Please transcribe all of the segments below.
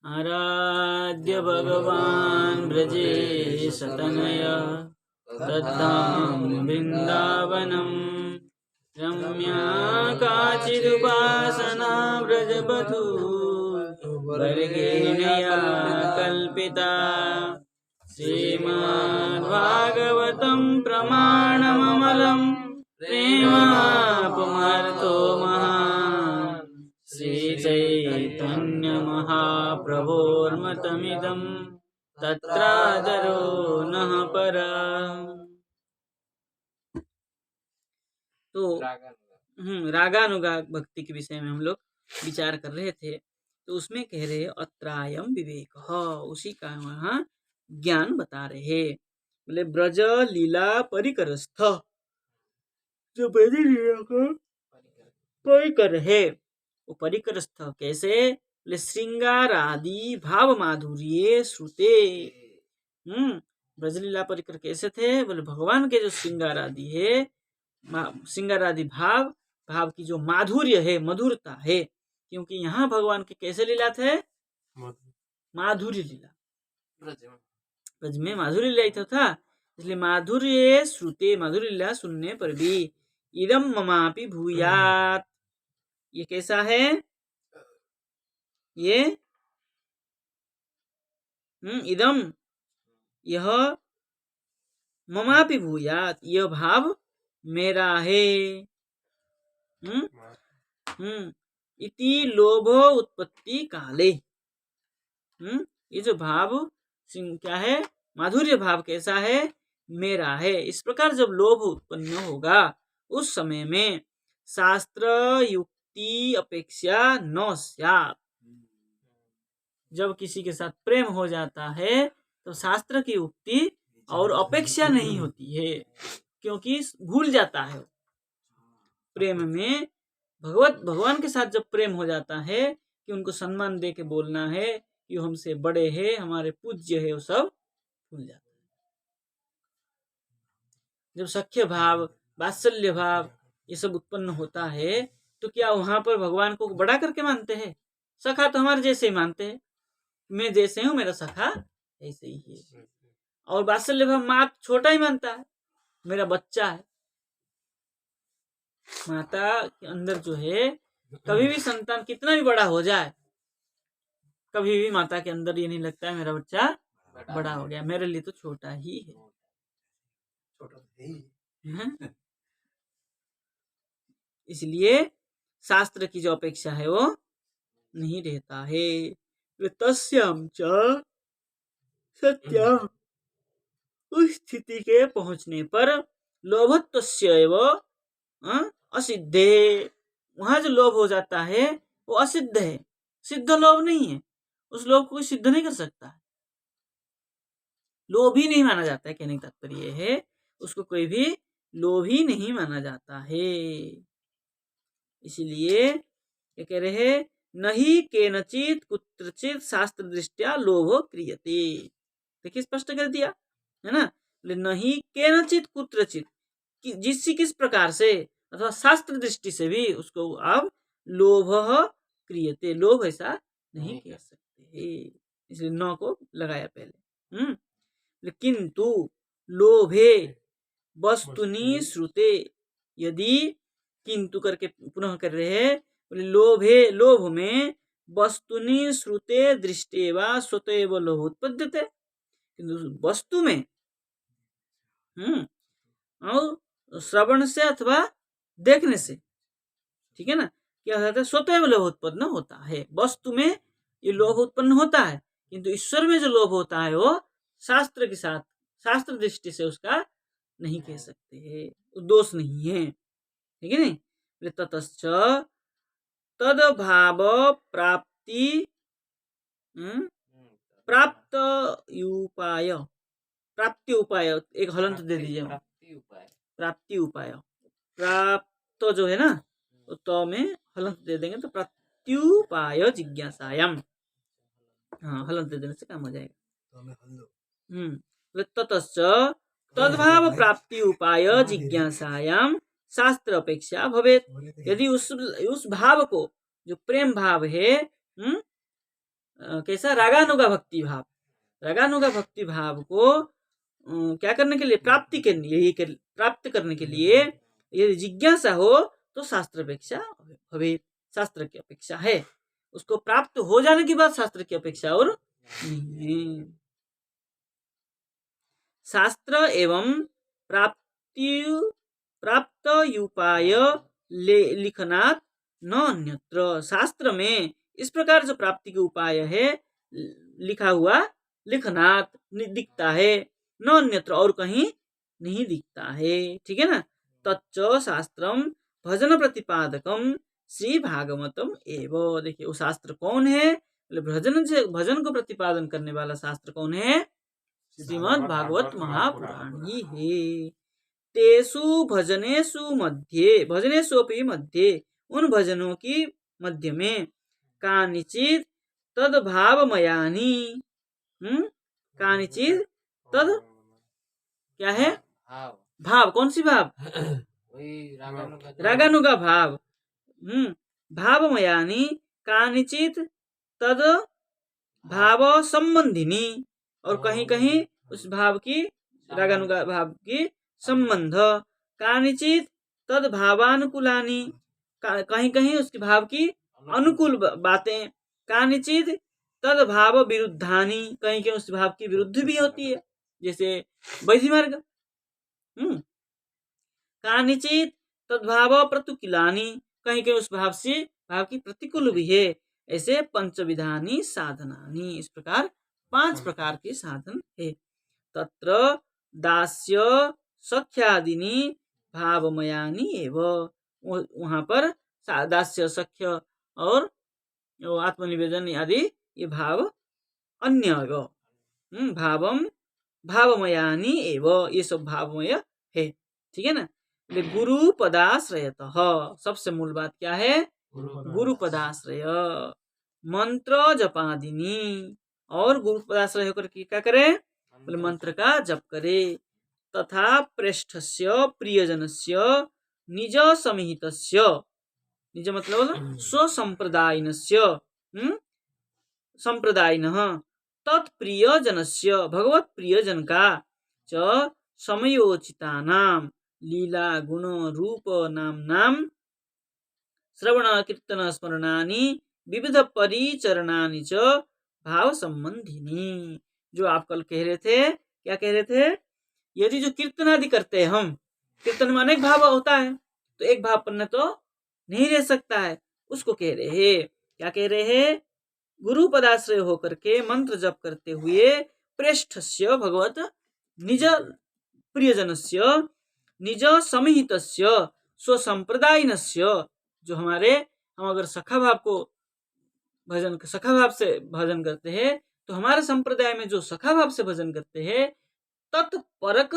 आराध्य भगवान् ब्रजे सतनय तद्धाम वृंदावनम रम्या काचिदुपासना व्रजवधू वर्गेण या कल्पिता श्रीमद्भागवतं प्रमाणममलं प्रेमापुमर्तो महान् श्रीचैतन्यमहाप्रभोर्मतमिदं तत्रादरो नः परा। तो रागानुगा भक्ति के विषय में हम लोग विचार कर रहे थे। तो उसमें कह रहे अत्रायम विवेक, उसी का वहाँ ज्ञान बता रहे। बोले ब्रज लीला परिकरस्थ, जो ब्रज लीला का परिकर है वो परिकरस्थ कैसे? बोले श्रृंगार आदि भाव माधुर्य श्रुते। ब्रज लीला परिकर कैसे थे? बोले भगवान के जो श्रृंगार आदि है, श्रृंगार आदि भाव की जो माधुर्य है, मधुरता है, क्योंकि यहाँ भगवान के कैसे लीला थे? माधुर्य लीला, ब्रज में माधुर्य लीला था, इसलिए माधुर्य श्रुते, माधुर्य लीला सुनने पर भी इदम ममापि भूयात, ये कैसा है? ये इदम, यह ममापि भूयात, यह भाव मेरा है। इति लोभ उत्पत्ति काले, ये जो भाव क्या है? माधुर्य भाव कैसा है? मेरा है। इस प्रकार जब लोभ उत्पन्न होगा उस समय में शास्त्र युक्ति अपेक्षा न स्यात्। जब किसी के साथ प्रेम हो जाता है तो शास्त्र की युक्ति और अपेक्षा नहीं होती है, क्योंकि भूल जाता है। प्रेम में भगवान के साथ जब प्रेम हो जाता है कि उनको सम्मान दे के बोलना है कि हमसे बड़े हैं, हमारे पूज्य है, वो सब भूल जाता है। जब सख्य भाव, वात्सल्य भाव ये सब उत्पन्न होता है तो क्या वहां पर भगवान को बड़ा करके मानते हैं? सखा तो हमारे जैसे ही मानते हैं, मैं जैसे हूँ मेरा सखा ऐसे ही है। और वात्सल्य भाव माँ छोटा ही मानता है, मेरा बच्चा है। माता के अंदर जो है, कभी भी संतान कितना भी बड़ा हो जाए, कभी भी माता के अंदर ये नहीं लगता है मेरा बच्चा बड़ा हो गया, मेरे लिए तो छोटा ही है। इसलिए शास्त्र की जो अपेक्षा है वो नहीं रहता है। तस्याम च सत्य, उस स्थिति के पहुंचने पर लोभत्वस्यैव असिद्धे, वहां जो लोभ हो जाता है वो असिद्ध है, सिद्ध लोभ नहीं है। उस लोभ को कोई सिद्ध नहीं कर सकता, लोभी नहीं माना जाता है। कहने का तात्पर्य है उसको कोई भी लोभी नहीं माना जाता है। इसलिए क्या कह रहे हैं? नहीं केनचित कुत्रचित शास्त्र दृष्टिया लोभ क्रियते। देखिए स्पष्ट कर दिया है ना। नहीं केनचित कुत्रचित, किस प्रकार से अथवा शास्त्र दृष्टि से भी उसको आप लोभ क्रियते, लोभ ऐसा नहीं कह सकते। इसलिए न को लगाया पहले। किंतु लोभे वस्तुनि श्रुते, यदि किंतु करके पुनः कर रहे हैं, लोभे, लोभ में वस्तुनि श्रुते दृष्टे वा स्वतएव लोभ उत्पद्यते, किंतु वस्तु में और श्रवण से अथवा देखने से, ठीक है ना, क्या होता है? स्वतः लोभ उत्पन्न होता है। वस्तु में ये लोभ उत्पन्न होता है, किंतु ईश्वर में जो लोभ होता है वो शास्त्र के साथ, शास्त्र दृष्टि से उसका नहीं कह सकते है, दोष नहीं है, ठीक है नहीं। ततश्च तद भाव प्राप्ति प्राप्त उपाय, प्राप्ति उपाय एक हलंत दे दीजिए, प्राप्ति उपाय, प्राप्त जो है ना तो में हलंत दे देंगे तो प्रत्युपाय जिज्ञासायाम, हाँ हलंत दे देने से काम हो जाएगा। ततश्च तद्भाव प्राप्ति उपाय जिज्ञासायाम शास्त्र अपेक्षा भवेत, यदि उस भाव को, जो प्रेम भाव है, कैसा रागानुगा भक्ति भाव, रागानुगा भक्ति भाव को क्या करने के लिए, प्राप्ति के लिए, प्राप्त करने के लिए यदि जिज्ञासा हो तो शास्त्र अपेक्षा भवे, शास्त्र की अपेक्षा है। उसको प्राप्त हो जाने के बाद शास्त्र की अपेक्षा और नहीं। शास्त्र एवं प्राप्ति प्राप्त उपाय लिखनात् न अन्यत्र। शास्त्र में इस प्रकार जो प्राप्ति के उपाय है लिखा हुआ लिखनात् दिखता है, न अन्यत्र और कहीं नहीं दिखता है। ठीक है ना। तच्च शास्त्रम भजन प्रतिपादकम श्री भागवतम एवं। देखिए वो शास्त्र कौन है, भजन को प्रतिपादन करने वाला शास्त्र कौन है, श्रीमद् भागवत महापुराण ही है। तेसु भजनेषु मध्ये, भजनेषु अपि मध्ये, उन भजनों की मध्य में कानिचित तद्भावमयानि, कानिचित तद क्या है, भाव। कौन सी भाव, रागानुगा भाव। भावमयानि कानिचित तद भाव संबंधिनी, और कहीं कहीं उस भाव की, रागानुगा भाव की संबंध, कानिचित तद भावानुकूलानी, कहीं कहीं उसके भाव की अनुकूल बातें, कानिचित तद भाव विरुद्धानी, कहीं कहीं उस भाव की विरुद्ध भी होती है, जैसे वैधि मार्ग। कानिचित तद्भाव प्रतिकूलानी, कहीं कहीं उस भाव से भाव की प्रतिकूल भी है। ऐसे पंचविधानी साधनानी, इस प्रकार 5 प्रकार के साधन है। तत्र दास्य सख्यादिनी भावमयानी एवं, वहां पर दास्य सख्य और आत्मनिवेदन आदि ये भाव अन्य भावम भावमयानी एवं, ये सब भावमय है। ठीक है ना। गुरु पदाश्रयत, सबसे मूल बात क्या है, गुरु पदाश्रय, मंत्र जपादिनी, और गुरु पदाश्रय होकर के क्या करे, बोले मंत्र का जप करे। तथा प्रेष्ठस्य प्रियजनस्य निज समिहितस्य, निज मतलब स्वसंप्रदायिनस्य, संप्रदायिनः तत्प्रियजनस्य, भगवत प्रियजन का, च समयोचितानां लीला गुण रूप नाम श्रवण कीर्तन स्मरणानि विविध परिचरणानि च भाव संबंधिनी। जो आप कल कह रहे थे, क्या कह रहे थे, यदि जो कीर्तन आदि करते हैं हम, कीर्तन में अनेक भाव होता है, तो एक भाव पर तो नहीं रह सकता है, उसको कह रहे हैं। क्या कह रहे हैं, गुरु पदाश्रय होकर के मंत्र जप करते हुए प्रेष्ठस्य भगवत निज प्रियजनस्य निज समिहितस्य स्वसंप्रदायिनस्य, जो हमारे, हम अगर सखा भाव को सखा भाव से भजन करते हैं, तो हमारे संप्रदाय में जो सखा भाव से भजन करते हैं, तत्परक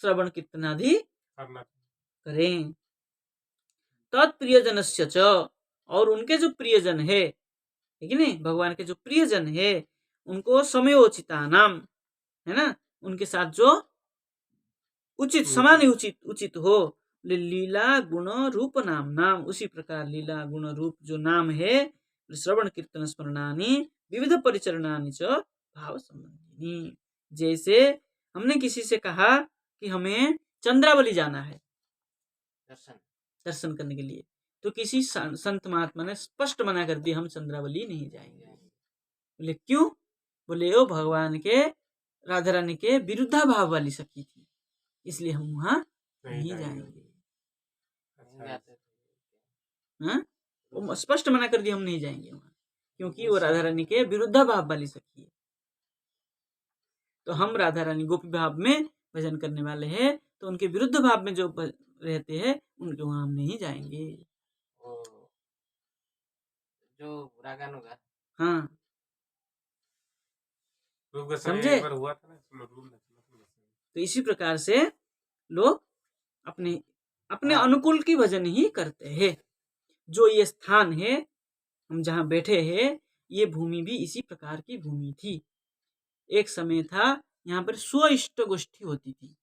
श्रवण कीर्तन आदि करें। तत्प्रियजनस्य च, और उनके जो प्रियजन है, ठीक है नहीं, भगवान के जो प्रियजन है, उनको समयोचिता नाम, है ना, उनके साथ जो उचित समान उचित हो, लीला गुण रूप नाम, उसी प्रकार लीला गुण रूप जो नाम है, श्रवण कीर्तन स्मरणानि विविध परिचरणानि च भाव संबंधिनी। जैसे हमने किसी से कहा कि हमें चंद्रावली जाना है दर्शन करने के लिए, तो किसी संत महात्मा ने स्पष्ट मना कर दिया, हम चंद्रावली नहीं जाएंगे। बोले क्यों, बोले वो भगवान के राधा रानी के विरुद्धाभाव वाली सखी थी, इसलिए हम वहां नहीं जाएंगे। वो स्पष्ट मना कर दिया, हम नहीं जाएंगे वहां, क्योंकि वो राधा रानी के विरुद्धाभाव वाली सखी है। तो हम राधा रानी गोपी भाव में भजन करने वाले हैं, तो उनके विरुद्ध भाव में जो रहते हैं, उनके वहां हम नहीं जाएंगे। जो रागानुगा, हाँ समझे। तो इसी प्रकार से लोग अपने अपने अनुकूल की भजन ही करते हैं। जो ये स्थान है, हम जहाँ बैठे हैं, ये भूमि भी इसी प्रकार की भूमि थी। एक समय था यहाँ पर स्वइष्ट गोष्ठी होती थी।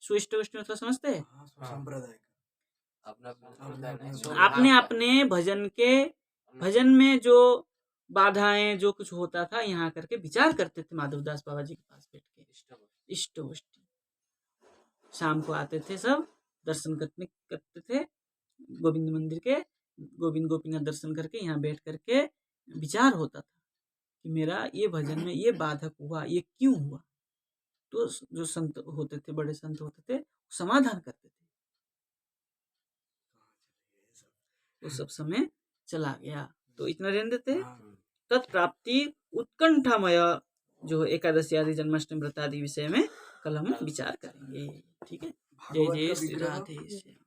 स्वइष्ट गोष्ठी मतलब समझते हैं, अपने अपने भजन में जो बाधाएं जो कुछ होता था यहाँ करके विचार करते थे माधवदास बाबा जी के पास बैठ के। इष्टोष्टी शाम को आते थे, सब दर्शन करते थे गोविंद मंदिर के, गोविंद गोपीनाथ दर्शन करके यहाँ बैठ करके विचार होता था कि मेरा ये भजन में ये बाधक हुआ, ये क्यों हुआ। तो जो संत होते थे, बड़े संत होते थे, समाधान करते थे। वो सब समय चला गया, तो इतना रहने देते। तत्प्राप्ति उत्कंठामय जो एकादशी आदि जन्माष्टमी व्रत आदि विषय में कल हम विचार करेंगे। ठीक है। जय जय श्री राधे।